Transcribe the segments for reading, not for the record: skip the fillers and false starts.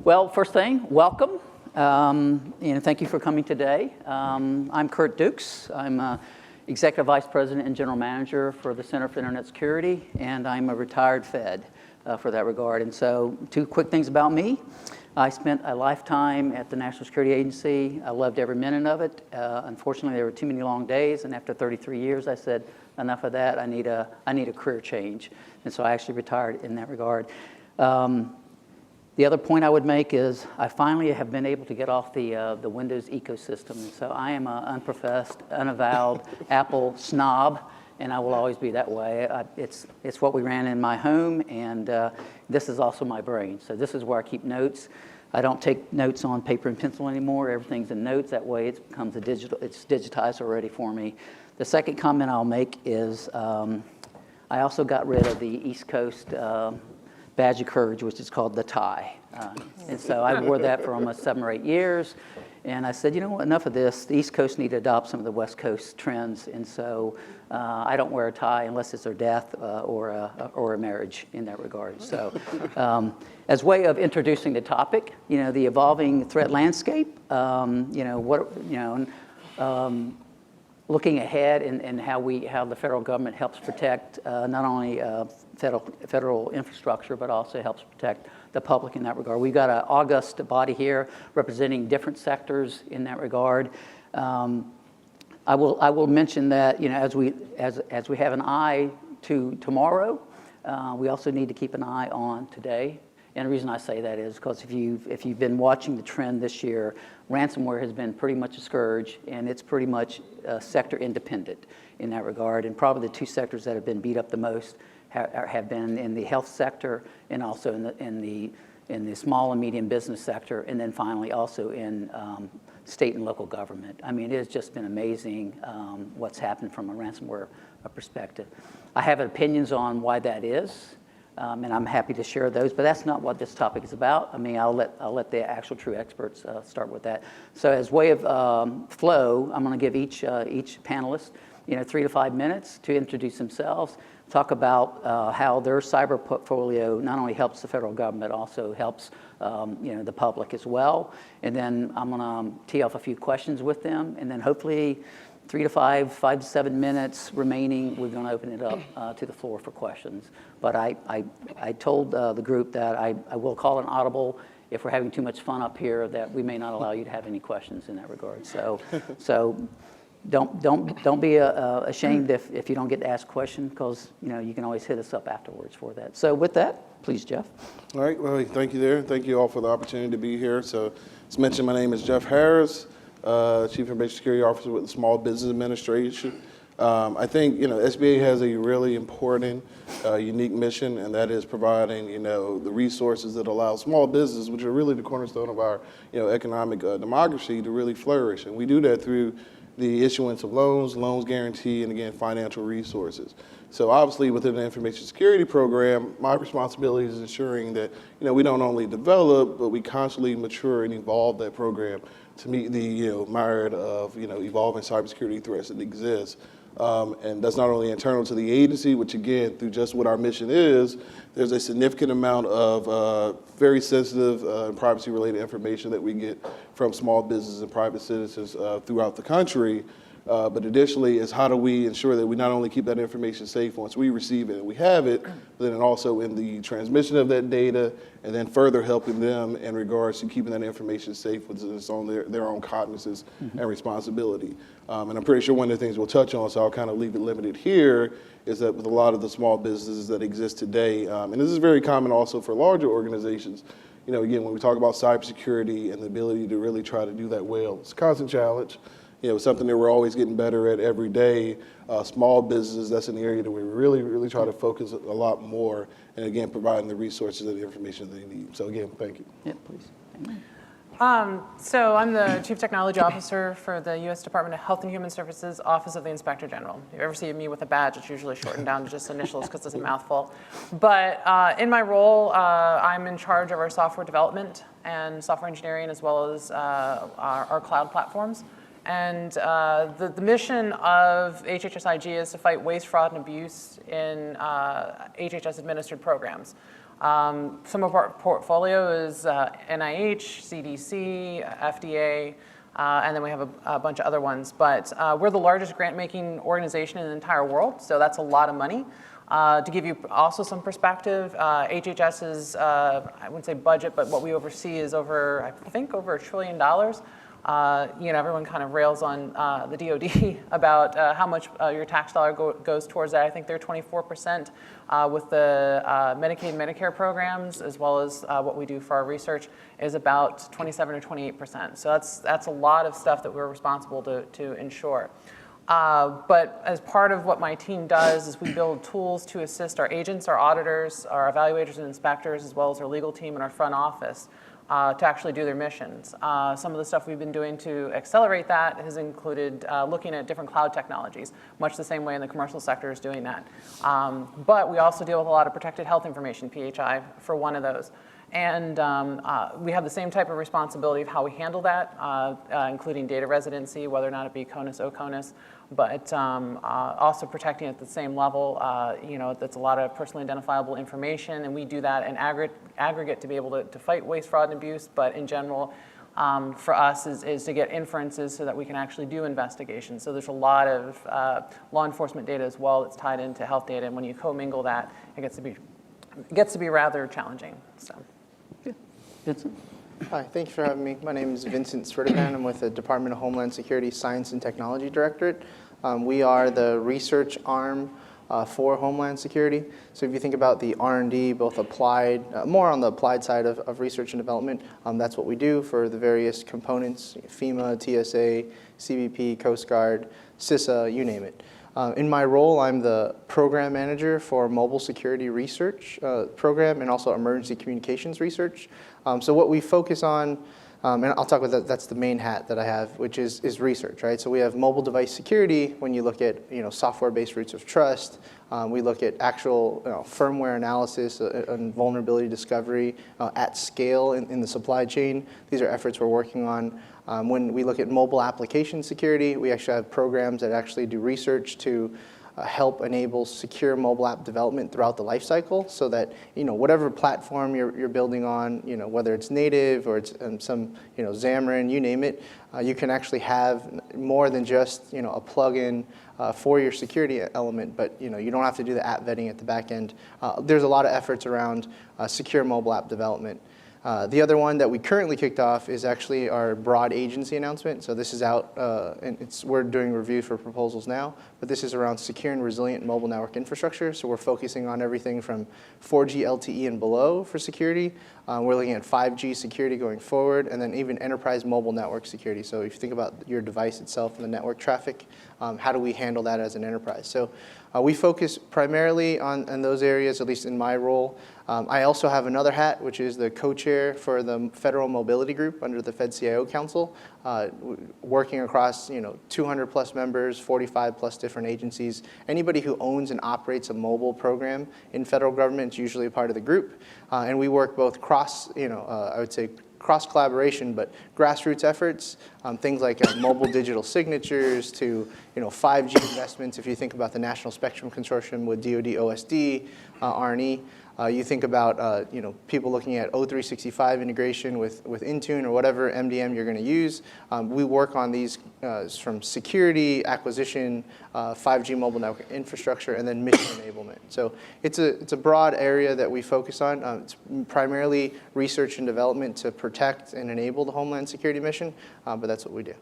Well, first thing, welcome. Thank you for coming today. I'm Kurt Dukes. I'm Executive Vice President and General Manager for the Center for Internet Security, and I'm a retired Fed for that regard. And so, two quick things about me. I spent a lifetime at the National Security Agency. I loved every minute of it. Unfortunately, there were too many long days, and after 33 years, I said, enough of that. I need a career change. And so I actually retired in that regard. The other point I would make is I finally have been able to get off the Windows ecosystem. And so I am an unprofessed, unavowed Apple snob, and I will always be that way. It's what we ran in my home, and this is also my brain. So this is where I keep notes. I don't take notes on paper and pencil anymore. Everything's in notes. That way it becomes it's digitized already for me. The second comment I'll make is I also got rid of the East Coast badge of courage, which is called the tie. And so I wore that for almost 7 or 8 years. And I said, you know what, enough of this. The East Coast need to adopt some of the West Coast trends. And so I don't wear a tie unless it's a death or a marriage in that regard. So as way of introducing the topic, the evolving threat landscape, looking ahead and how the federal government helps protect not only federal infrastructure, but also helps protect the public in that regard. We've got an august body here representing different sectors in that regard. I will mention that as we have an eye to tomorrow, we also need to keep an eye on today. And the reason I say that is because if you've been watching the trend this year, ransomware has been pretty much a scourge, and it's pretty much sector independent in that regard. And probably the two sectors that have been beat up the most have been in the health sector and also in the small and medium business sector, and then finally also in state and local government. I mean, it has just been amazing what's happened from a ransomware perspective. I have opinions on why that is. And I'm happy to share those, but that's not what this topic is about. I mean, I'll let the actual true experts start with that. So as way of flow, I'm going to give each panelist 3 to 5 minutes to introduce themselves, talk about how their cyber portfolio not only helps the federal government, also helps the public as well. And then I'm going to tee off a few questions with them, and then hopefully 3 to 5 to 7 minutes remaining, we're going to open it up to the floor for questions. But I told the group that I will call an audible if we're having too much fun up here, that we may not allow you to have any questions in that regard. So don't be ashamed if you don't get to ask a question, because you can always hit us up afterwards for that. So with that, please, Jeff. All right. Well, thank you there. Thank you all for the opportunity to be here. So as mentioned, my name is Jeff Harris. Chief Information Security Officer with the Small Business Administration. I think SBA has a really important, unique mission, and that is providing the resources that allow small business, which are really the cornerstone of our economic democracy, to really flourish. And we do that through the issuance of loans guarantee, and again, financial resources. So obviously within the information security program, my responsibility is ensuring that we don't only develop, but we constantly mature and evolve that program to meet the myriad of evolving cybersecurity threats that exist. And that's not only internal to the agency, which again, through just what our mission is, there's a significant amount of very sensitive and privacy-related information that we get from small businesses and private citizens throughout the country. But additionally is how do we ensure that we not only keep that information safe once we receive it and we have it, but then also in the transmission of that data, and then further helping them in regards to keeping that information safe with its own their own cognizance and responsibility. And I'm pretty sure one of the things we'll touch on, so I'll kind of leave it limited here, is that with a lot of the small businesses that exist today, and this is very common also for larger organizations, again, when we talk about cybersecurity and the ability to really try to do that well, it's a constant challenge. Something that we're always getting better at every day. Small businesses, that's an area that we really, really try to focus a lot more, and again, providing the resources and the information they need. So again, thank you. Yeah, please. So I'm the Chief Technology Officer for the U.S. Department of Health and Human Services Office of the Inspector General. If you ever see me with a badge, it's usually shortened down to just initials because it's a mouthful. But in my role, I'm in charge of our software development and software engineering, as well as our cloud platforms. And the mission of HHSIG is to fight waste, fraud, and abuse in HHS-administered programs. Some of our portfolio is NIH, CDC, FDA, and then we have a bunch of other ones. But we're the largest grant-making organization in the entire world, so that's a lot of money. To give you also some perspective, HHS's, I wouldn't say budget, but what we oversee is over, I think, over $1 trillion. Everyone kind of rails on the DoD about how much your tax dollar goes towards that. I think they're 24% with the Medicaid, Medicare programs, as well as what we do for our research is about 27 or 28%. So that's a lot of stuff that we're responsible to ensure. But as part of what my team does is we build tools to assist our agents, our auditors, our evaluators and inspectors, as well as our legal team and our front office to actually do their missions. Some of the stuff we've been doing to accelerate that has included looking at different cloud technologies, much the same way in the commercial sector is doing that. But we also deal with a lot of protected health information, PHI, for one of those. And we have the same type of responsibility of how we handle that, including data residency, whether or not it be CONUS, OCONUS, but also protecting at the same level. That's a lot of personally identifiable information, and we do that in aggregate to be able to fight waste, fraud, and abuse. But in general, for us is to get inferences so that we can actually do investigations. So there's a lot of law enforcement data as well that's tied into health data, and when you commingle that, it gets to be rather challenging. So. Vincent? Hi, thank you for having me. My name is Vincent Sritapan. I'm with the Department of Homeland Security Science and Technology Directorate. We are the research arm for Homeland Security. So if you think about the R&D, both applied, more on the applied side of research and development, that's what we do for the various components, FEMA, TSA, CBP, Coast Guard, CISA, you name it. In my role, I'm the program manager for mobile security research program and also emergency communications research. So what we focus on, and I'll talk about that, that's the main hat that I have, which is research, right? So we have mobile device security when you look at software-based roots of trust. We look at actual firmware analysis and vulnerability discovery at scale in the supply chain. These are efforts we're working on. When we look at mobile application security, we actually have programs that actually do research to help enable secure mobile app development throughout the life cycle, so that whatever platform you're building on, whether it's native or it's some Xamarin, you name it, you can actually have more than just a plugin for your security element, but you don't have to do the app vetting at the back end. There's a lot of efforts around secure mobile app development. The other one that we currently kicked off is actually our broad agency announcement. So this is out, and we're doing review for proposals now, but this is around secure and resilient mobile network infrastructure. So we're focusing on everything from 4G LTE and below for security. We're looking at 5G security going forward, and then even enterprise mobile network security. So if you think about your device itself and the network traffic, how do we handle that as an enterprise? So we focus primarily on those areas, at least in my role. I also have another hat, which is the co-chair for the Federal Mobility Group under the FedCIO Council, working across 200 plus members, 45 plus different agencies. Anybody who owns and operates a mobile program in federal government is usually a part of the group. And we work both cross, I would say cross collaboration, but grassroots efforts, things like mobile digital signatures to 5G investments. If you think about the National Spectrum Consortium with DoD OSD, R&E, you think about people looking at O365 integration with Intune or whatever MDM you're going to use. We work on these from security, acquisition, 5G mobile network infrastructure, and then mission enablement. So it's a broad area that we focus on. It's primarily research and development to protect and enable the Homeland Security mission, but that's what we do.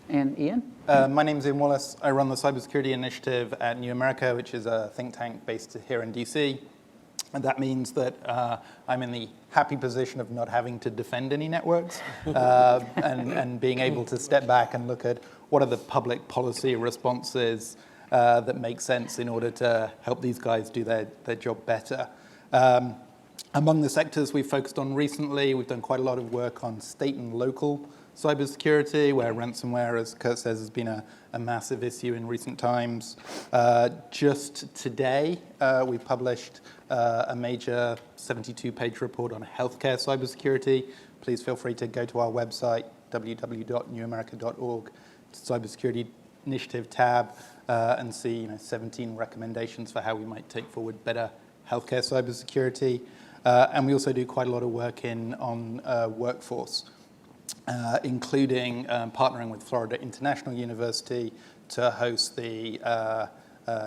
And Ian? My name's Ian Wallace. I run the Cybersecurity Initiative at New America, which is a think tank based here in DC. And that means that I'm in the happy position of not having to defend any networks and being able to step back and look at what are the public policy responses that make sense in order to help these guys do their job better. Among the sectors we've focused on recently, we've done quite a lot of work on state and local cybersecurity, where ransomware, as Kurt says, has been a massive issue in recent times. Just today, we published a major 72-page report on healthcare cybersecurity. Please feel free to go to our website, www.newamerica.org, Cybersecurity Initiative tab, and see 17 recommendations for how we might take forward better healthcare cybersecurity, and we also do quite a lot of work on workforce, including partnering with Florida International University to host the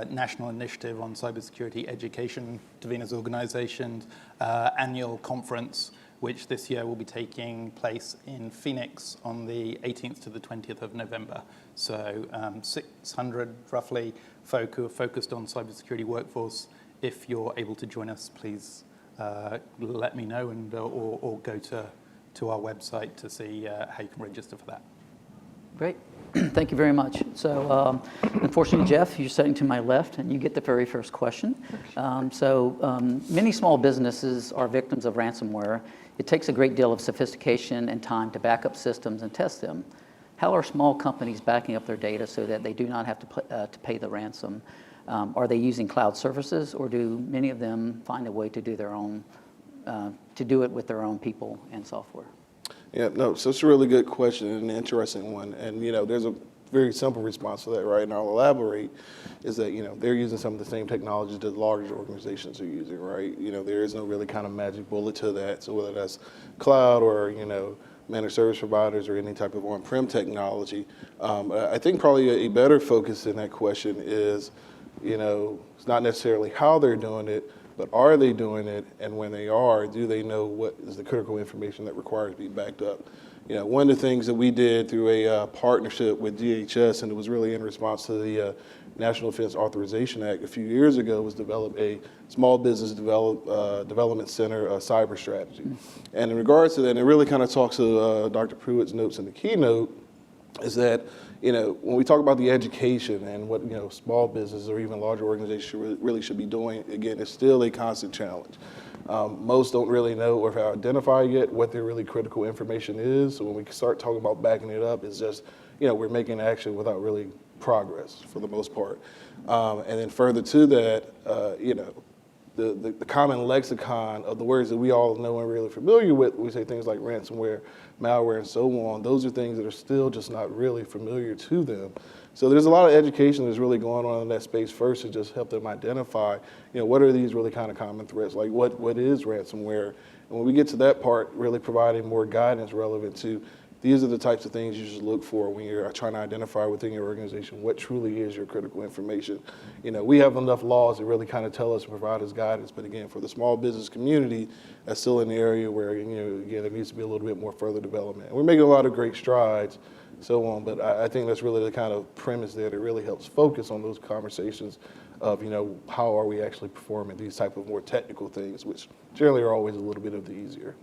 National Initiative on Cybersecurity Education, Davina's organization's annual conference, which this year will be taking place in Phoenix on the 18th to the 20th of November. So 600 roughly folk who are focused on cybersecurity workforce. If you're able to join us, please let me know and or go to our website to see how you can register for that. Great. Thank you very much. So unfortunately, Jeff, you're sitting to my left, and you get the very first question. Many small businesses are victims of ransomware. It takes a great deal of sophistication and time to back up systems and test them. How are small companies backing up their data so that they do not have to pay the ransom? Are they using cloud services, or do many of them find a way to do their own, to do it with their own people and software? Yeah, no, so it's a really good question and an interesting one. And, there's a very simple response to that, right? And I'll elaborate, is that, they're using some of the same technologies that larger organizations are using, right? There is no really kind of magic bullet to that. So whether that's cloud or, managed service providers or any type of on-prem technology, I think probably a better focus in that question is, it's not necessarily how they're doing it, but are they doing it? And when they are, do they know what is the critical information that requires to be backed up? One of the things that we did through a partnership with DHS, and it was really in response to the National Defense Authorization Act a few years ago, was develop a small business development center cyber strategy. And in regards to that, and it really kind of talks to Dr. Pruitt's notes in the keynote, is that when we talk about the education and what small businesses or even larger organizations really should be doing, again, it's still a constant challenge. Most don't really know or have identified yet what their really critical information is. So when we start talking about backing it up, it's just we're making action without really progress for the most part. And then further to that, the common lexicon of the words that we all know and really familiar with, we say things like ransomware, malware, and so on. Those are things that are still just not really familiar to them. So there's a lot of education that's really going on in that space first to just help them identify, what are these really kind of common threats? Like what is ransomware? And when we get to that part, really providing more guidance relevant to these are the types of things you should look for when you're trying to identify within your organization what truly is your critical information. We have enough laws that really kind of tell us and provide us guidance, but again, for the small business community, that's still an area where, again, there needs to be a little bit more further development. And we're making a lot of great strides, so on, but I think that's really the kind of premise there that really helps focus on those conversations of, how are we actually performing these type of more technical things, which generally are always a little bit of the easier.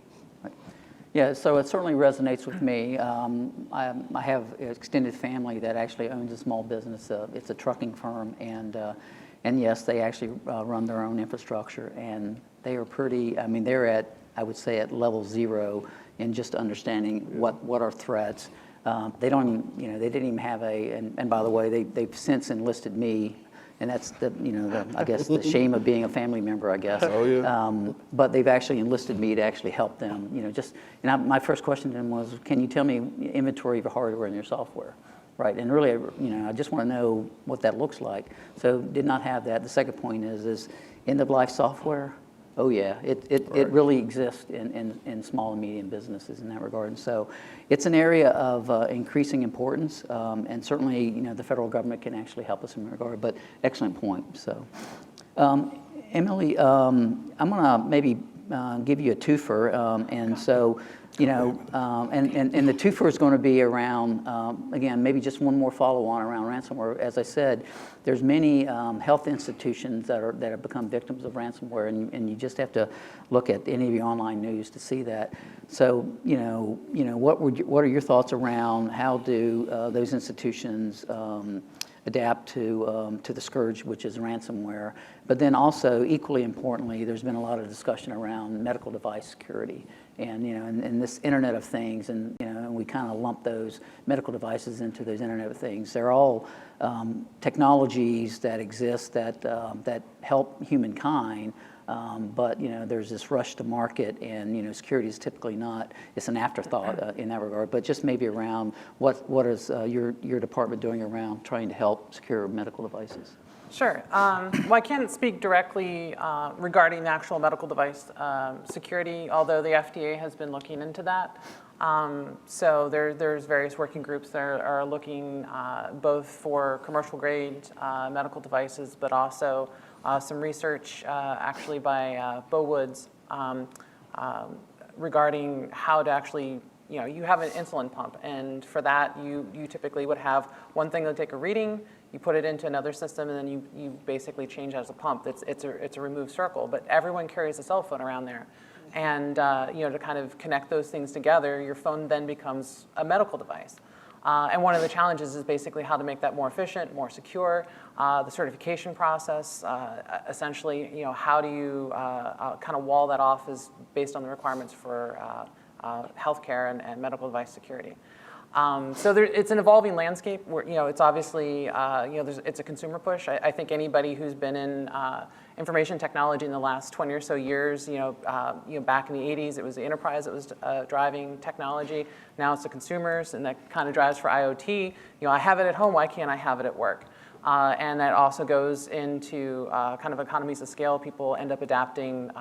Yeah, so it certainly resonates with me. I have an extended family that actually owns a small business. It's a trucking firm, and yes, they actually run their own infrastructure, and they are pretty. They're at, I would say, at level 0 in just understanding what are threats. They don't even, they didn't even have and by the way, they've since enlisted me. And that's I guess the shame of being a family member, I guess. Oh, yeah. But they've actually enlisted me to actually help them. My first question to them was, can you tell me inventory of your hardware and your software, right? And really, I just want to know what that looks like. So did not have that. The second point is end of life software. Oh yeah, it really exists in small and medium businesses in that regard. And so it's an area of increasing importance, and certainly the federal government can actually help us in that regard. But excellent point. So, Amélie, I'm gonna maybe give you a twofer, and so. And the twofer is going to be around, again, maybe just one more follow-on around ransomware. As I said, there's many health institutions that have become victims of ransomware, and you just have to look at any of your online news to see that. So, what are your thoughts around how do those institutions adapt to the scourge, which is ransomware? But then also, equally importantly, there's been a lot of discussion around medical device security. And this Internet of Things, and we kind of lump those medical devices into those Internet of Things. They're all technologies that exist that help humankind, but there's this rush to market, and security is typically not. It's an afterthought in that regard. But just maybe around what is your department doing around trying to help secure medical devices? Sure. Well, I can't speak directly regarding the actual medical device security, although the FDA has been looking into that. So there's various working groups that are looking both for commercial grade medical devices, but also some research actually by Bo Woods regarding how to actually, you have an insulin pump, and for that you typically would have one thing that'll take a reading, you put it into another system, and then you basically change as a pump. It's a removed circle, but everyone carries a cell phone around there. And to kind of connect those things together, your phone then becomes a medical device. And one of the challenges is basically how to make that more efficient, more secure. The certification process, essentially, how do you kind of wall that off is based on the requirements for healthcare and medical device security. So it's an evolving landscape where, it's obviously, it's a consumer push. I think anybody who's been in information technology in the last 20 or so years, back in the 80s, it was the enterprise that was driving technology. Now it's the consumers, and that kind of drives for IoT. I have it at home, why can't I have it at work? And that also goes into kind of economies of scale. People end up adapting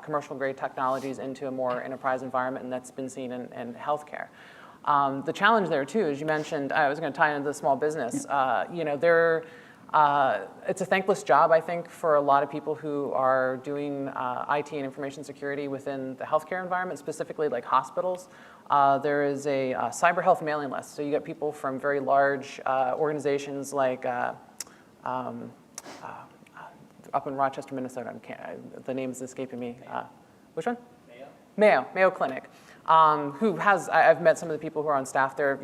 commercial grade technologies into a more enterprise environment, and that's been seen in healthcare. The challenge there too, as you mentioned, I was going to tie into the small business. It's a thankless job, I think, for a lot of people who are doing IT and information security within the healthcare environment, specifically like hospitals. There is a cyber health mailing list. So you get people from very large organizations like up in Rochester, Minnesota. The name is escaping me. Which one? Mayo Clinic. Who has, I've met some of the people who are on staff there,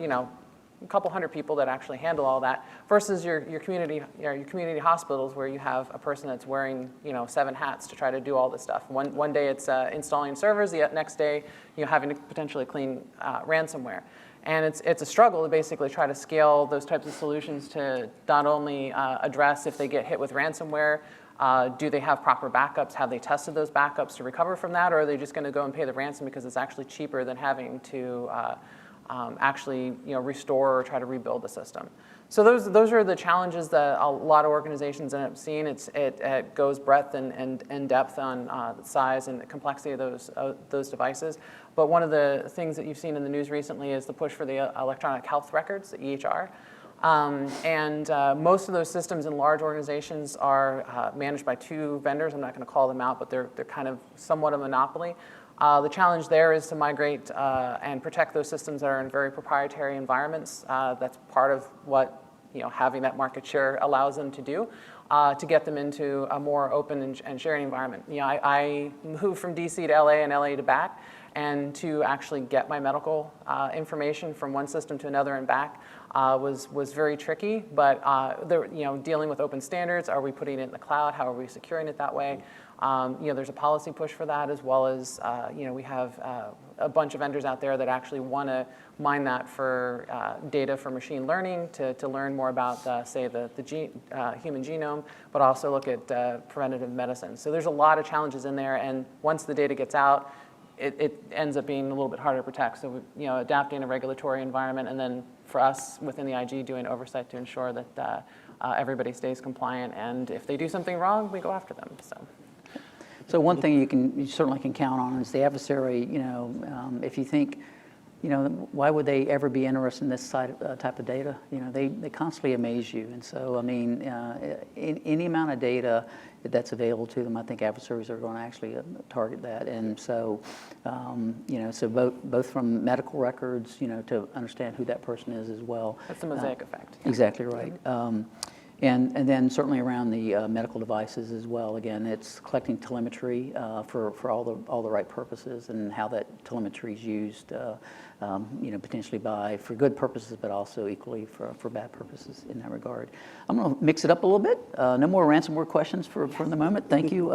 a couple hundred people that actually handle all that, versus your community hospitals where you have a person that's wearing 7 hats to try to do all this stuff. One day it's installing servers, the next day having to potentially clean ransomware. And it's a struggle to basically try to scale those types of solutions to not only address if they get hit with ransomware, do they have proper backups? Have they tested those backups to recover from that? Or are they just going to go and pay the ransom because it's actually cheaper than having to actually restore or try to rebuild the system? So those are the challenges that a lot of organizations end up seeing. It goes breadth and depth on the size and the complexity of those devices. But one of the things that you've seen in the news recently is the push for the electronic health records, the EHR. Most of those systems in large organizations are managed by 2 vendors. I'm not going to call them out, but they're kind of somewhat a monopoly. The challenge there is to migrate and protect those systems that are in very proprietary environments. That's part of what having that market share allows them to do, to get them into a more open and sharing environment. I moved from DC to LA and LA to back, and to actually get my medical information from one system to another and back was very tricky. But dealing with open standards, are we putting it in the cloud? How are we securing it that way? There's a policy push for that, as well as we have a bunch of vendors out there that actually want to mine that for data for machine learning to learn more about, say, the human genome, but also look at preventative medicine. So there's a lot of challenges in there, and once the data gets out, it ends up being a little bit harder to protect. So adapting a regulatory environment, and then for us within the IG doing oversight to ensure that everybody stays compliant, and if they do something wrong, we go after them. So one thing you certainly can count on is the adversary. If you think, why would they ever be interested in this type of data? They constantly amaze you, and so any amount of data that's available to them, I think adversaries are going to actually target that. And so, so both from medical records, to understand who that person is as well. That's the mosaic effect. Exactly right. And then certainly around the medical devices as well. Again, it's collecting telemetry for all the right purposes, and how that telemetry is used, potentially for good purposes, but also equally for bad purposes in that regard. I'm going to mix it up a little bit. No more ransomware questions for the moment. Thank you.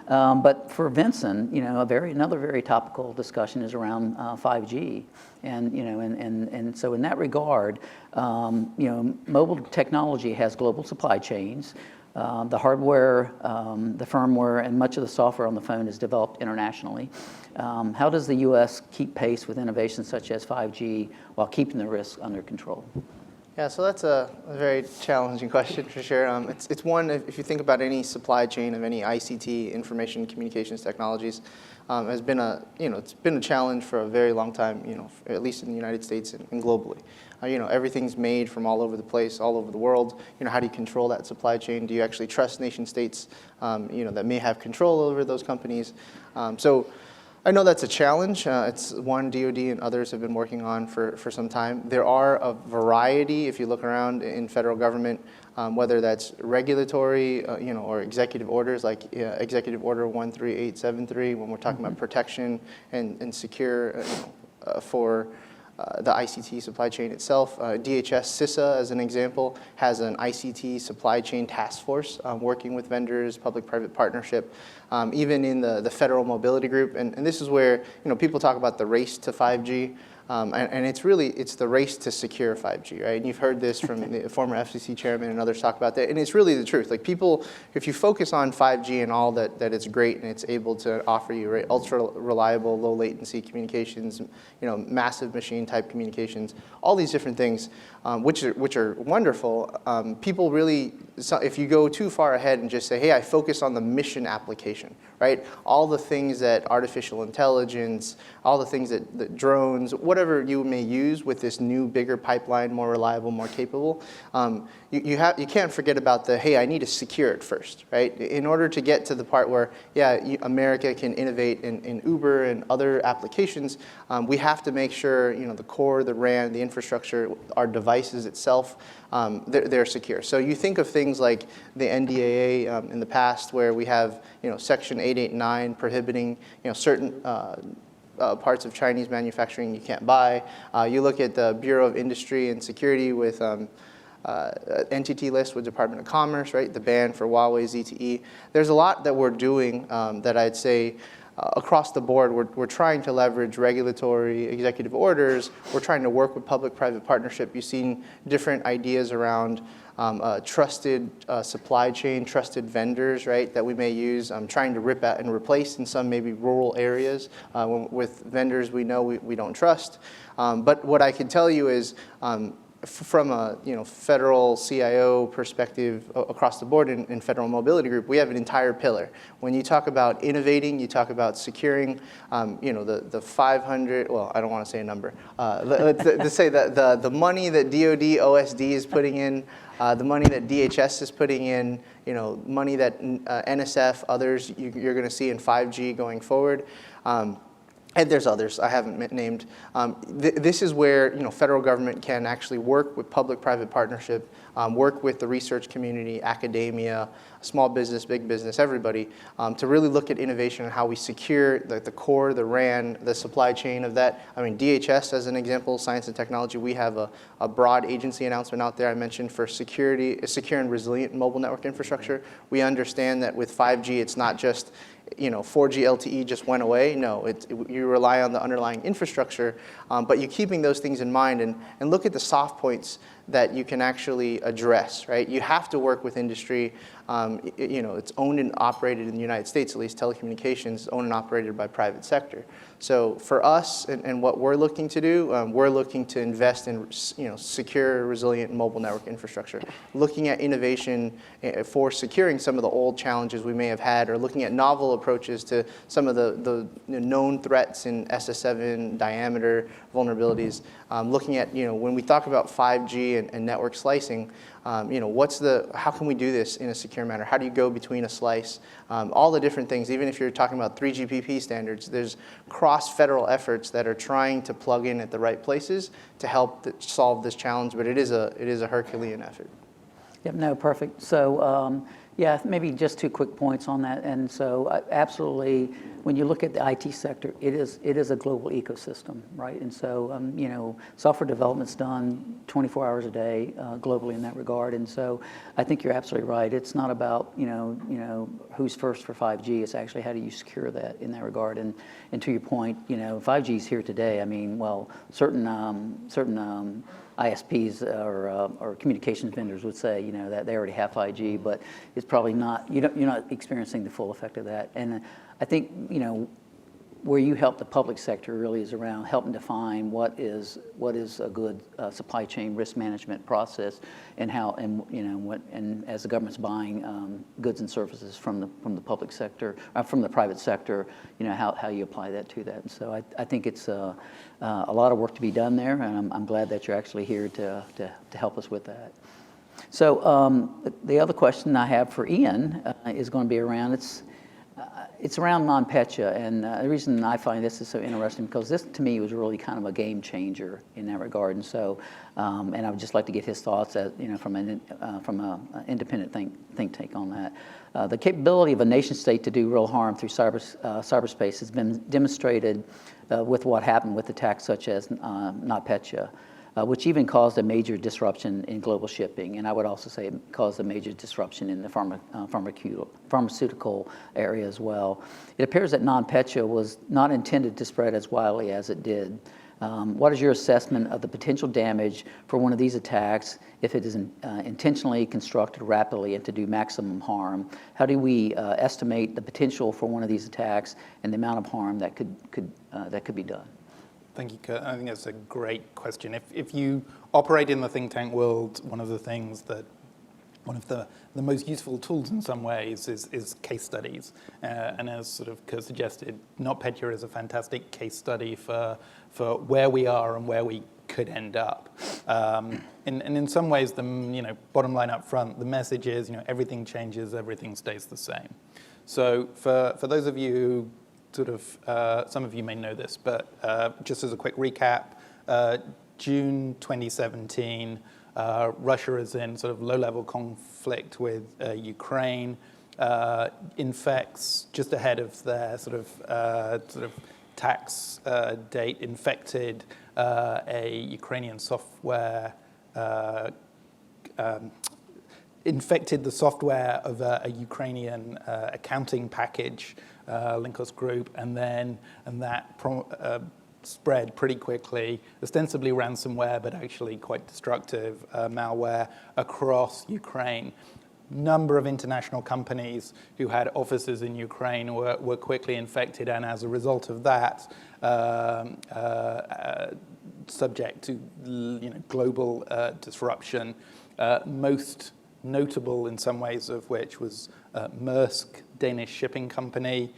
But for Vincent, another very topical discussion is around 5G. And so in that regard, mobile technology has global supply chains. The hardware, the firmware, and much of the software on the phone is developed internationally. How does the U.S. keep pace with innovations such as 5G while keeping the risks under control? Yeah, so that's a very challenging question for sure. It's one, if you think about any supply chain of any ICT, information communications technologies, has been it's been a challenge for a very long time, at least in the United States and globally. Everything's made from all over the place, all over the world. How do you control that supply chain? Do you actually trust nation states, that may have control over those companies? So I know that's a challenge. It's one DoD and others have been working on for some time. There are a variety, if you look around in federal government, whether that's regulatory, or executive orders like Executive Order 13873, when we're talking about protection and secure for the ICT supply chain itself. DHS CISA, as an example, has an ICT supply chain task force working with vendors, public-private partnership, even in the federal mobility group. And this is where people talk about the race to 5G. And it's the race to secure 5G, right? And you've heard this from the former FCC chairman and others talk about that. And it's really the truth. Like people, if you focus on 5G and all that it's great and it's able to offer you ultra reliable, low latency communications, massive machine type communications, all these different things, which are wonderful. People really, if you go too far ahead and just say, hey, I focus on the mission application, right? All the things that artificial intelligence, all the things that drones, whatever you may use with this new, bigger pipeline, more reliable, more capable, you can't forget about hey, I need to secure it first, right? In order to get to the part where, America can innovate in Uber and other applications, we have to make sure, the core, the RAN, the infrastructure, our devices itself, they're secure. So you think of things like the NDAA in the past where we have, Section 889 prohibiting, certain parts of Chinese manufacturing you can't buy. You look at the Bureau of Industry and Security with entity list with Department of Commerce, right? The ban for Huawei ZTE. There's a lot that we're doing that I'd say across the board. We're trying to leverage regulatory executive orders. We're trying to work with public-private partnership. You've seen different ideas around trusted supply chain, trusted vendors, right, that we may use. Trying to rip out and replace in some maybe rural areas with vendors we know we don't trust. But what I can tell you is from a federal CIO perspective across the board in federal mobility group, we have an entire pillar. When you talk about innovating, you talk about securing, the 500. Well, I don't want to say a number. Let's say that the money that DoD OSD is putting in, the money that DHS is putting in, money that NSF, others you're going to see in 5G going forward. And there's others I haven't named. This is where federal government can actually work with public-private partnership, work with the research community, academia, small business, big business, everybody, to really look at innovation and how we secure the core, the RAN, the supply chain of that. I mean, DHS, as an example, science and technology, we have a broad agency announcement out there I mentioned for secure and resilient mobile network infrastructure. We understand that with 5G, it's not just 4G LTE just went away. No, you rely on the underlying infrastructure, but you're keeping those things in mind and look at the soft points that you can actually address, right? You have to work with industry. It's owned and operated in the United States, at least telecommunications, is owned and operated by private sector. So for us and what we're looking to do, we're looking to invest in secure, resilient mobile network infrastructure, looking at innovation for securing some of the old challenges we may have had, or looking at novel approaches to some of the known threats in SS7 diameter vulnerabilities, looking at when we talk about 5G and network slicing, how can we do this in a secure manner? How do you go between a slice? All the different things, even if you're talking about 3GPP standards, there's cross-federal efforts that are trying to plug in at the right places to help solve this challenge, but it is a Herculean effort. Yep, no, perfect. So, maybe just 2 quick points on that. And so, absolutely, when you look at the IT sector, it is a global ecosystem, right? And so, software development's done 24 hours a day globally in that regard. And so, I think you're absolutely right. It's not about who's first for 5G. It's actually how do you secure that in that regard. And to your point, 5G is here today. I mean, well, certain ISPs or communications vendors would say, that they already have 5G, but it's probably not. You're not experiencing the full effect of that. And I think, where you help the public sector really is around helping define what is a good supply chain risk management process, and how, and and as the government's buying goods and services from the public sector, from the private sector, how you apply that to that. And so I think it's a lot of work to be done there, and I'm glad that you're actually here to help us with that. So the other question I have for Ian is going to be around, it's around NotPetya, and the reason I find this is so interesting, because this to me was really kind of a game changer in that regard. And so, and I would just like to get his thoughts, from an independent think tank on that. The capability of a nation state to do real harm through cyberspace has been demonstrated with what happened with attacks such as NotPetya, which even caused a major disruption in global shipping. And I would also say it caused a major disruption in the pharmaceutical area as well. It appears that NotPetya was not intended to spread as widely as it did. What is your assessment of the potential damage for one of these attacks if it is intentionally constructed rapidly and to do maximum harm? How do we estimate the potential for one of these attacks and the amount of harm that could be done? Thank you, Kurt. I think that's a great question. If you operate in the think tank world, one of the most useful tools in some ways is case studies. And as sort of Kurt suggested, NotPetya is a fantastic case study for where we are and where we could end up. And in some ways, the bottom line up front, the message is everything changes, everything stays the same. So for those of you who some of you may know this, but just as a quick recap, June 2017, Russia is in sort of low-level conflict with Ukraine, infects just ahead of their sort of tax date, infected a Ukrainian software, infected the software of a Ukrainian accounting package, Linkos Group, and that spread pretty quickly, ostensibly ransomware, but actually quite destructive malware across Ukraine. Number of international companies who had offices in Ukraine were quickly infected, and as a result of that, subject to global disruption. Most notable in some ways of which was Maersk, Danish shipping company,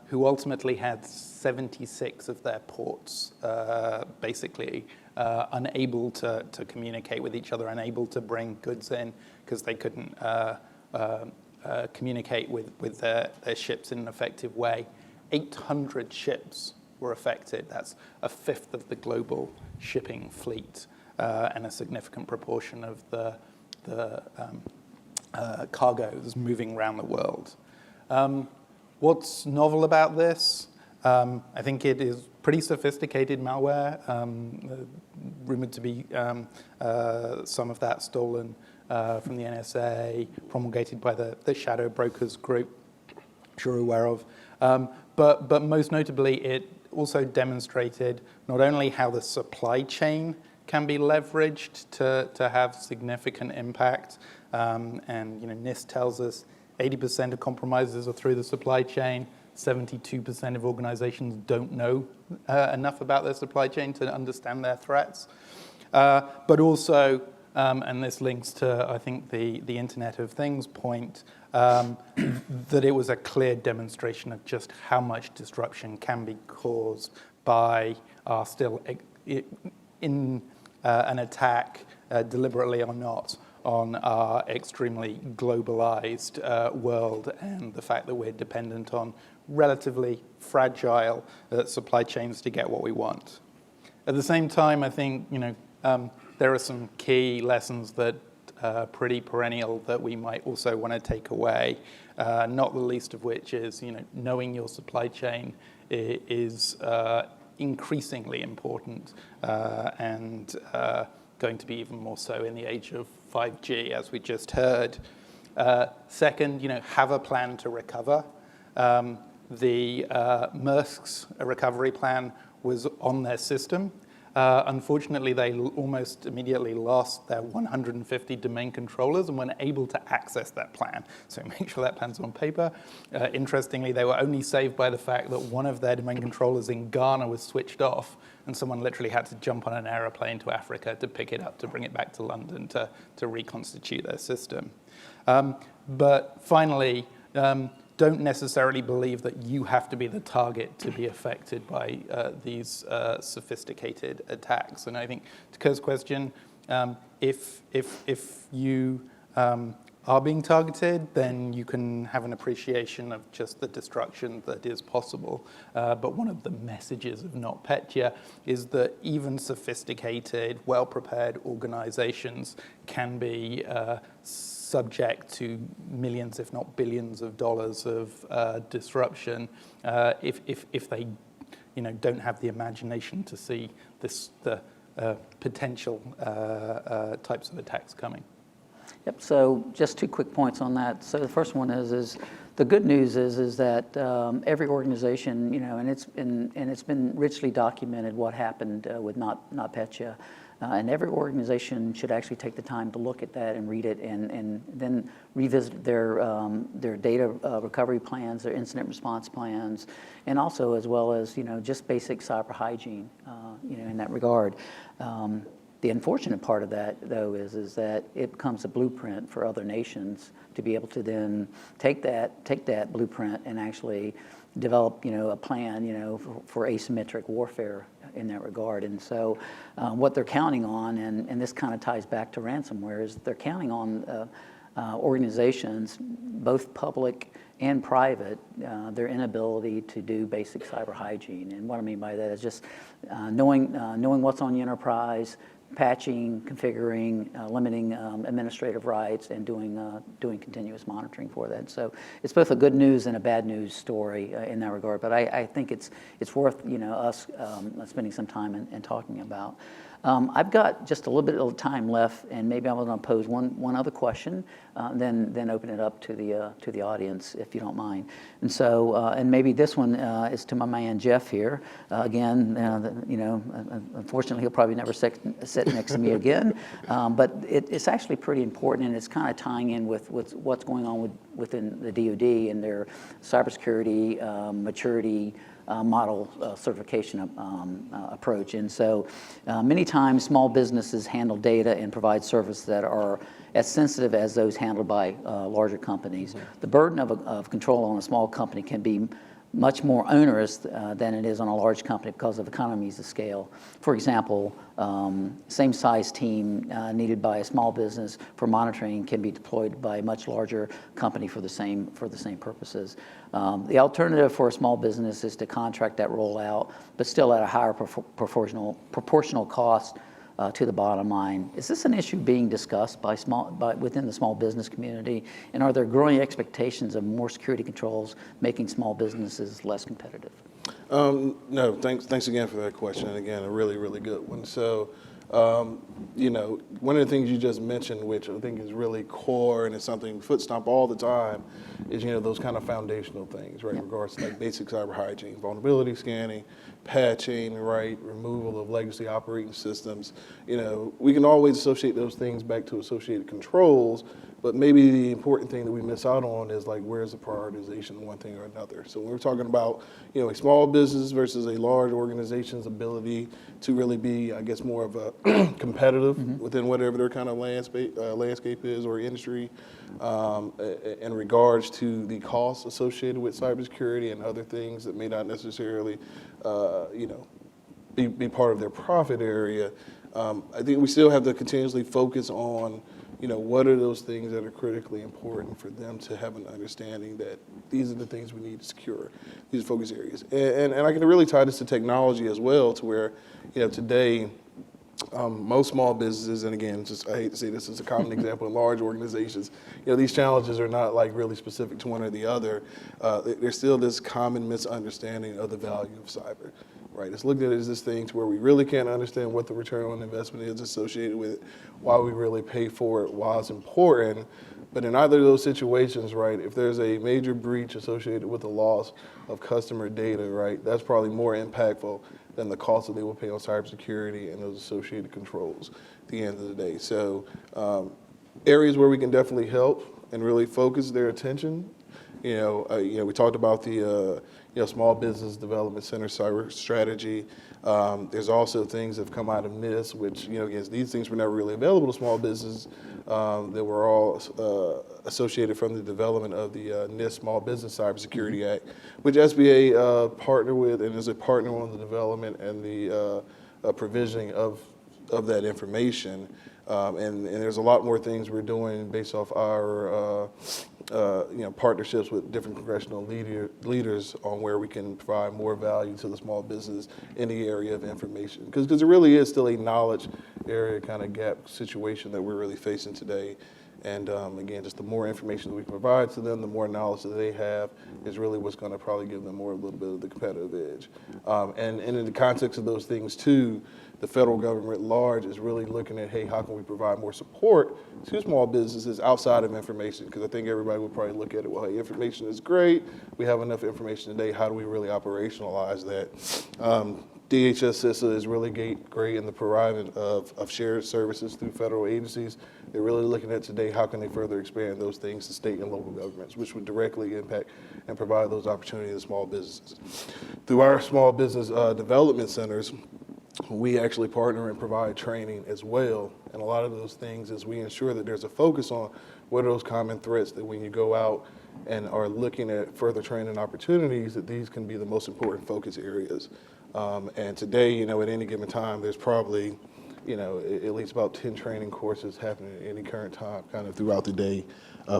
who ultimately had 76 of their ports basically unable to communicate with each other, unable to bring goods in because they couldn't communicate with their ships in an effective way. 800 ships were affected. That's a fifth of the global shipping fleet and a significant proportion of the cargoes moving around the world. What's novel about this? I think it is pretty sophisticated malware, rumored to be some of that stolen from the NSA, promulgated by the Shadow Brokers group, I'm sure you're aware of. But most notably, it also demonstrated not only how the supply chain can be leveraged to have significant impact, and NIST tells us 80% of compromises are through the supply chain. 72% of organizations don't know enough about their supply chain to understand their threats. But also, and this links to, I think, the Internet of Things point, that it was a clear demonstration of just how much disruption can be caused by our still in an attack, deliberately or not, on our extremely globalized world, and the fact that we're dependent on relatively fragile supply chains to get what we want. At the same time, I think there are some key lessons that are pretty perennial that we might also want to take away, not the least of which is knowing your supply chain is increasingly important and going to be even more so in the age of 5G, as we just heard. Second, have a plan to recover. The Maersk's recovery plan was on their system. Unfortunately, they almost immediately lost their 150 domain controllers and weren't able to access that plan. So make sure that plan's on paper. Interestingly, they were only saved by the fact that one of their domain controllers in Ghana was switched off, and someone literally had to jump on an aeroplane to Africa to pick it up, to bring it back to London to reconstitute their system. But finally, don't necessarily believe that you have to be the target to be affected by these sophisticated attacks. And I think to Kurt's question, if you are being targeted, then you can have an appreciation of just the destruction that is possible. But one of the messages of NotPetya is that even sophisticated, well-prepared organizations can be subject to millions, if not billions, of dollars of disruption if they, don't have the imagination to see the potential types of attacks coming. Yep. So just 2 quick points on that. So the first one is the good news is that every organization, and it's been richly documented what happened with NotPetya. And every organization should actually take the time to look at that and read it, and then revisit their data recovery plans, their incident response plans, and also as well as just basic cyber hygiene, in that regard. The unfortunate part of that, though, is that it becomes a blueprint for other nations to be able to then take that blueprint and actually develop, a plan, for asymmetric warfare in that regard. And so what they're counting on, and this kind of ties back to ransomware, is they're counting on organizations, both public and private, their inability to do basic cyber hygiene. And what I mean by that is just knowing what's on the enterprise, patching, configuring, limiting administrative rights, and doing continuous monitoring for that. So it's both a good news and a bad news story in that regard. But I think it's worth us spending some time and talking about. I've got just a little bit of time left, and maybe I'm going to pose one other question, then open it up to the audience, if you don't mind. And so, and maybe this one is to my man Jeff here. Again, unfortunately, he'll probably never sit next to me again. But it's actually pretty important, and it's kind of tying in with what's going on within the DoD and their cybersecurity maturity model certification approach. And so many times small businesses handle data and provide services that are as sensitive as those handled by larger companies. The burden of control on a small company can be much more onerous than it is on a large company because of economies of scale. For example, same size team needed by a small business for monitoring can be deployed by a much larger company for the same purposes. The alternative for a small business is to contract that rollout, but still at a higher proportional cost to the bottom line. Is this an issue being discussed within the small business community? And are there growing expectations of more security controls making small businesses less competitive? No, thanks again for that question. And again, a really, really good one. So, one of the things you just mentioned, which I think is really core and it's something foot stomp all the time, is, those kind of foundational things, right? Yep. In regards to like basic cyber hygiene, vulnerability scanning, patching, right? Removal of legacy operating systems. We can always associate those things back to associated controls, but maybe the important thing that we miss out on is like, where's the prioritization of one thing or another? So when we're talking about, a small business versus a large organization's ability to really be, I guess, more of a competitive within whatever their kind of landscape is or industry, in regards to the costs associated with cybersecurity and other things that may not necessarily, be part of their profit area. I think we still have to continuously focus on, what are those things that are critically important for them to have an understanding that these are the things we need to secure, these focus areas. And I can really tie this to technology as well, to where, today, most small businesses, and again, I hate to say this is a common example in large organizations, these challenges are not like really specific to one or the other. There's still this common misunderstanding of the value of cyber. Right, it's looked at as this thing to where we really can't understand what the return on investment is associated with it, why we really pay for it, why it's important. But in either of those situations, right, if there's a major breach associated with the loss of customer data, right, that's probably more impactful than the cost that they will pay on cybersecurity and those associated controls at the end of the day. So areas where we can definitely help and really focus their attention. We talked about the Small Business Development Center cyber strategy. There's also things that have come out of NIST, which, again, these things were never really available to small business. That were all associated from the development of the NIST Small Business Cybersecurity Act, which SBA partnered with and is a partner on the development and the provisioning of that information. And there's a lot more things we're doing based off our partnerships with different congressional leaders on where we can provide more value to the small business in the area of information. Because it really is still a knowledge area kind of gap situation that we're really facing today. And again, just the more information that we can provide to them, the more knowledge that they have is really what's going to probably give them a little bit of the competitive edge. And in the context of those things too, the federal government at large is really looking at, hey, how can we provide more support to small businesses outside of information? Because I think everybody would probably look at it, well, hey, information is great. We have enough information today. How do we really operationalize that? DHS CISA is really great in the providing of shared services through federal agencies. They're really looking at today, how can they further expand those things to state and local governments, which would directly impact and provide those opportunities to small businesses. Through our small business development centers, we actually partner and provide training as well. And a lot of those things is we ensure that there's a focus on what are those common threats that when you go out and are looking at further training opportunities, that these can be the most important focus areas. And today, at any given time, there's probably, at least about 10 training courses happening at any current time, kind of throughout the day,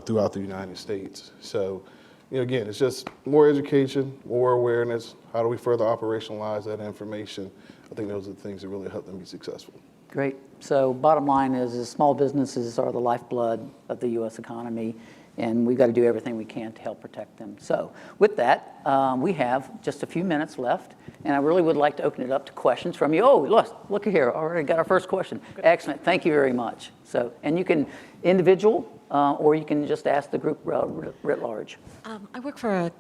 throughout the United States. So, again, it's just more education, more awareness. How do we further operationalize that information? I think those are the things that really help them be successful. Great. So bottom line is small businesses are the lifeblood of the U.S. economy, and we've got to do everything we can to help protect them. So with that, we have just a few minutes left, and I really would like to open it up to questions from you. Oh, look here, already got our first question. Good. Excellent. Thank you very much. So, and you can individual, or you can just ask the group writ large. I work for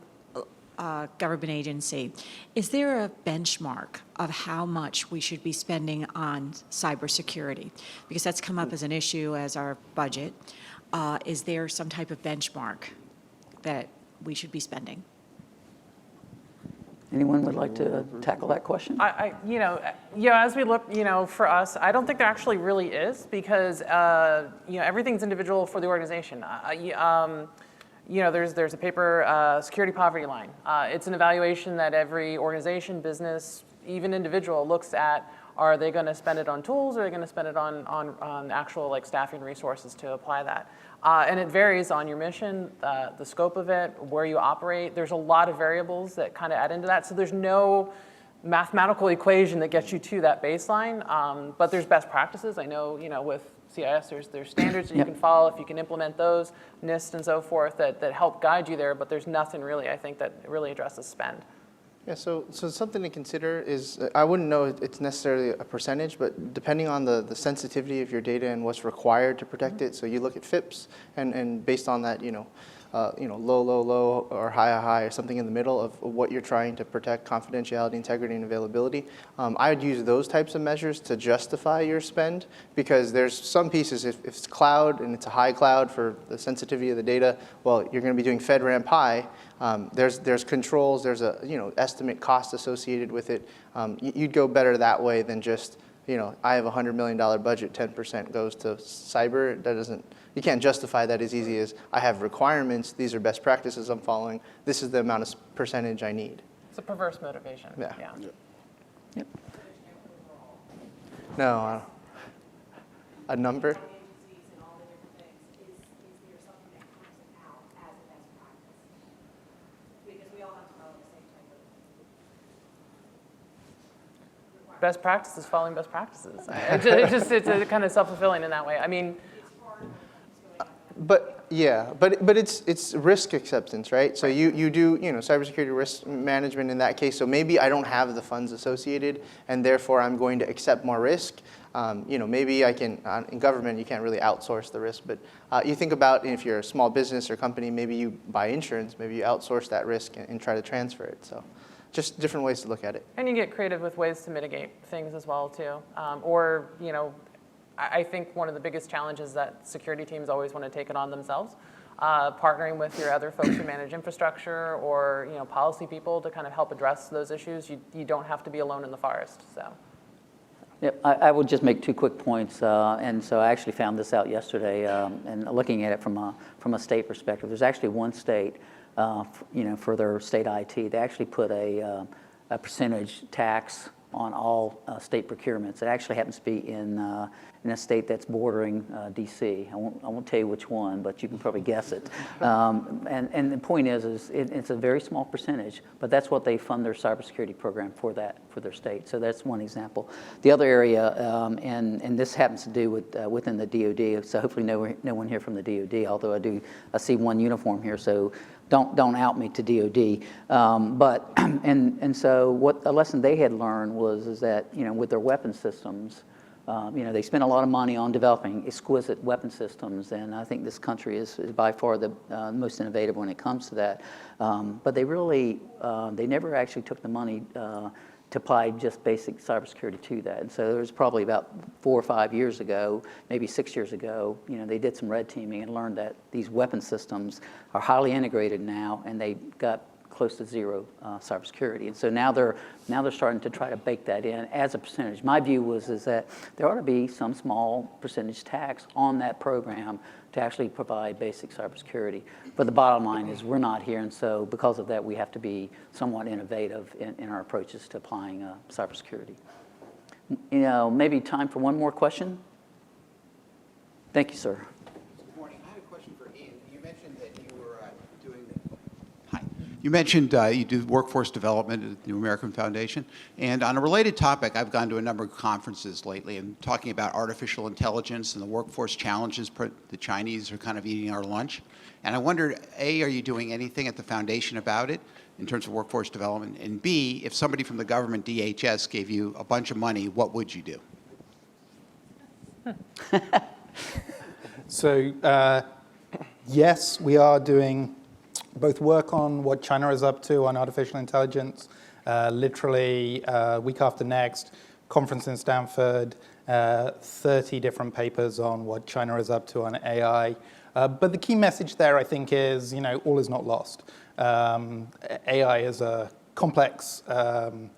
a government agency. Is there a benchmark of how much we should be spending on cybersecurity? Because that's come up as an issue as our budget. Is there some type of benchmark that we should be spending? Anyone would like to tackle that question? As we look, for us, I don't think there actually really is because, everything's individual for the organization. There's a paper, Security Poverty Line. It's an evaluation that every organization, business, even individual looks at. Are they going to spend it on tools, or are they going to spend it on actual staffing resources to apply that? And it varies on your mission, the scope of it, where you operate. There's a lot of variables that kind of add into that. So there's no mathematical equation that gets you to that baseline. But there's best practices. I know, with CIS, there's standards that you can follow if you can implement those, NIST and so forth, that help guide you there. But there's nothing really, I think, that really addresses spend. Yeah, so something to consider is, I wouldn't know it's necessarily a percentage, but depending on the sensitivity of your data and what's required to protect it, so you look at FIPS, and based on that, low, or high, or something in the middle of what you're trying to protect, confidentiality, integrity, and availability. I would use those types of measures to justify your spend, because there's some pieces, if it's cloud and it's a high cloud for the sensitivity of the data, well, you're going to be doing FedRAMP high. There's controls, there's a estimate cost associated with it. You'd go better that way than just, I have a $100 million budget, 10% goes to cyber. That doesn't. You can't justify that as easy as I have requirements. These are best practices I'm following. This is the amount of percentage I need. It's a perverse motivation. Yeah. Yep. No, a number. Best practices following best practices. It's kind of self-fulfilling in that way. I mean, but it's risk acceptance, right? So you do cybersecurity risk management in that case. So maybe I don't have the funds associated, and therefore I'm going to accept more risk. Maybe I can in government you can't really outsource the risk, but you think about if you're a small business or company, maybe you buy insurance, maybe you outsource that risk and try to transfer it. So just different ways to look at it. And you get creative with ways to mitigate things as well too. Or, I think one of the biggest challenges that security teams always want to take it on themselves, partnering with your other folks who manage infrastructure or, policy people to kind of help address those issues. You don't have to be alone in the forest, so. Yep, I would just make 2 quick points, and so I actually found this out yesterday, and looking at it from a state perspective. There's actually one state, for their state IT, they actually put a percentage tax on all state procurements. It actually happens to be in a state that's bordering D.C. I won't tell you which one, but you can probably guess it. And the point is it's a very small percentage, but that's what they fund their cybersecurity program for their state. So that's one example. The other area, and this happens to do with within the DoD. So hopefully no one here from the DoD. Although I see one uniform here, so don't out me to DoD. But and so what a lesson they had learned is that with their weapon systems. They spend a lot of money on developing exquisite weapon systems, and I think this country is by far the most innovative when it comes to that. But they never actually took the money to apply just basic cybersecurity to that. And so there was probably about 4 or 5 years ago, maybe 6 years ago, they did some red teaming and learned that these weapon systems are highly integrated now, and they got close to zero cybersecurity, and so now they're starting to try to bake that in as a percentage. My view is that there ought to be some small percentage tax on that program to actually provide basic cybersecurity. But the bottom line is we're not here, and so because of that, we have to be somewhat innovative in our approaches to applying cybersecurity. Maybe time for one more question. Thank you, sir. Good morning. I had a question for Ian. You mentioned that you were doing You mentioned you do workforce development at the American Foundation. And on a related topic, I've gone to a number of conferences lately and talking about artificial intelligence and the workforce challenges. The Chinese are kind of eating our lunch. And I wondered, A, are you doing anything at the foundation about it in terms of workforce development? And B, if somebody from the government, DHS, gave you a bunch of money, what would you do? So, yes, we are doing both work on what China is up to on artificial intelligence, literally week after next, conference in Stanford, 30 different papers on what China is up to on AI. But the key message there, I think, is, all is not lost. AI is a complex and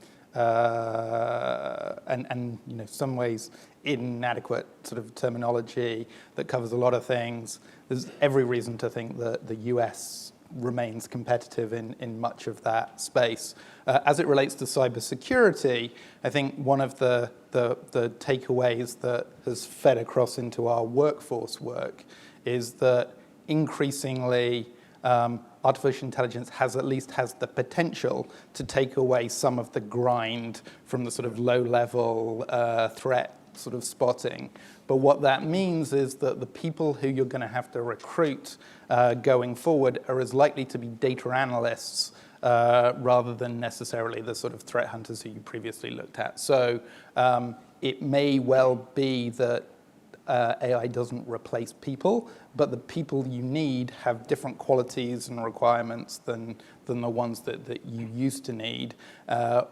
some ways inadequate sort of terminology that covers a lot of things. There's every reason to think that the US remains competitive in much of that space. As it relates to cybersecurity, I think one of the takeaways that has fed across into our workforce work is that increasingly artificial intelligence has the potential to take away some of the grind from the sort of low-level threat sort of spotting. But what that means is that the people who you're going to have to recruit going forward are as likely to be data analysts rather than necessarily the sort of threat hunters who you previously looked at. So it may well be that AI doesn't replace people, but the people you need have different qualities and requirements than the ones that you used to need,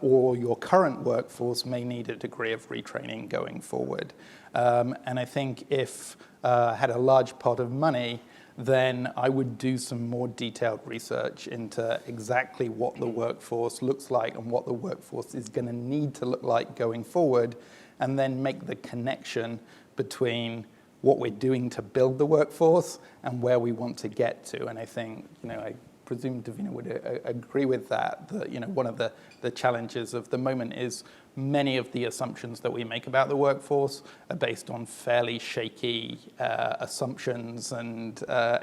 or your current workforce may need a degree of retraining going forward. And I think if I had a large pot of money, then I would do some more detailed research into exactly what the workforce looks like and what the workforce is going to need to look like going forward, and then make the connection between what we're doing to build the workforce and where we want to get to. And I think, I presume Davina would agree with that, one of the challenges of the moment is many of the assumptions that we make about the workforce are based on fairly shaky assumptions and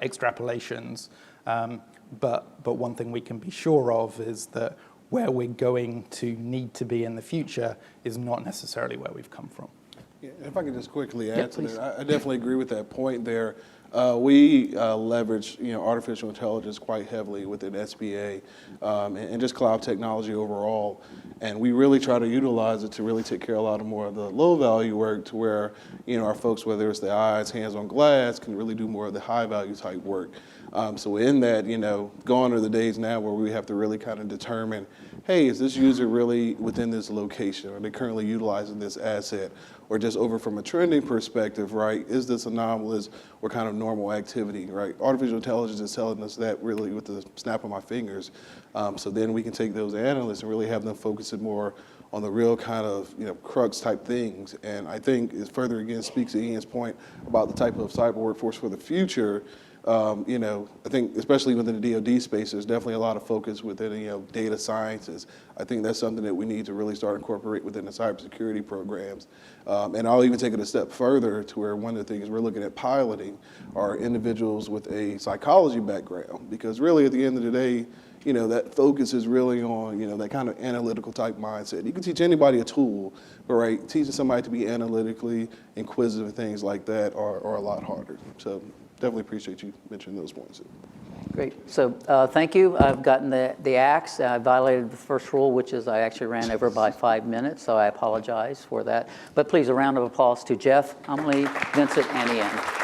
extrapolations. But one thing we can be sure of is that where we're going to need to be in the future is not necessarily where we've come from. Yeah, if I could just quickly add to that, I definitely agree with that point there. We leverage artificial intelligence quite heavily within SBA and just cloud technology overall. And we really try to utilize it to really take care of a lot of more of the low value work to where our folks, whether it's the eyes, hands on glass, can really do more of the high value type work. So in that, gone are the days now where we have to really kind of determine, hey, is this user really within this location? Are they currently utilizing this asset? Or just over from a trending perspective, right, is this anomalous or kind of normal activity, right? Artificial intelligence is telling us that really with the snap of my fingers. So then we can take those analysts and really have them focus it more on the real kind of crux type things. And I think it further again speaks to Ian's point about the type of cyber workforce for the future. I think especially within the DoD space, there's definitely a lot of focus within data sciences. I think that's something that we need to really start incorporate within the cybersecurity programs. And I'll even take it a step further to where one of the things we're looking at piloting are individuals with a psychology background, because really at the end of the day, that focus is really on, that kind of analytical type mindset. You can teach anybody a tool, but right, teaching somebody to be analytically inquisitive and things like that are a lot harder. So definitely appreciate you mentioning those points. Great. So thank you. I've gotten the axe. I violated the first rule, which is I actually ran over by 5 minutes, so I apologize for that. But please, a round of applause to Jeff, Amélie, Vincent, and Ian.